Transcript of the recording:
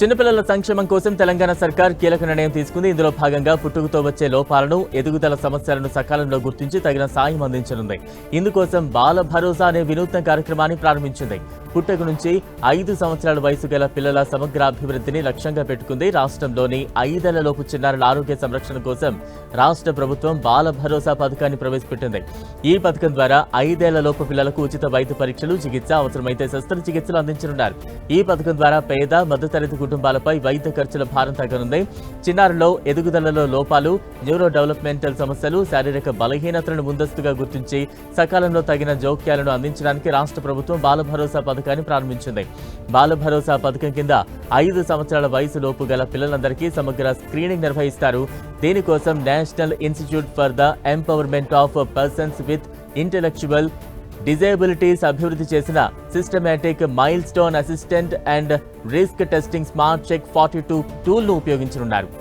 చిన్నపిల్లల సంక్షేమం కోసం తెలంగాణ సర్కార్ కీలక నిర్ణయం తీసుకుంది. ఇందులో భాగంగా పుట్టుకతో వచ్చే లోపాలను, ఎదుగుదల సమస్యలను సకాలంలో గుర్తించి తగిన సాయం అందించనుంది. ఇందుకోసం బాల భరోసా అనే వినూత్న కార్యక్రమాన్ని ప్రారంభించింది. పుట్టక నుంచి 5 సంవత్సరాల వయసు గల పిల్లల సమగ్ర అభివృద్ధిని లక్ష్యంగా పెట్టుకుంది. రాష్ట్రంలోని 5 ఏళ్లలోపు చిన్నారుల ఆరోగ్య సంరక్షణ కోసం రాష్ట్ర ప్రభుత్వం బాల భరోసా పథకాన్ని ప్రవేశపెట్టింది. ఈ పథకం ద్వారా 5 ఏళ్లలోపు పిల్లలకు ఉచిత వైద్య పరీక్షలు, చికిత్స, అవసరమైతే శస్త్రచికిత్సలు అందించనున్నారు. ఈ పథకం ద్వారా పేద, మధ్యతరగతి కుటుంబాలపై వైద్య ఖర్చుల భారం తగ్గనుంది. చిన్నారుల్లో ఎదుగుదలలో లోపాలు, న్యూరో డెవలప్మెంటల్ సమస్యలు, శారీరక బలహీనతలను ముందస్తుగా గుర్తించి సకాలంలో తగిన జోక్యాలను అందించడానికి రాష్ట్ర ప్రభుత్వం బాల భరోసా పథకాన్ని ప్రారంభించింది. బాల భరోసా పథకం కింద 5 సంవత్సరాల వయసు లోపు గల పిల్లలందరికీ సమగ్ర స్క్రీనింగ్ నిర్వహిస్తారు. దీనికోసం National Institute for the Empowerment of Persons with Intellectual Disabilities అభివృద్ధి చేసిన systematic milestone assistant and risk testing smart check 42 టూల్ను ఉపయోగించనున్నారు.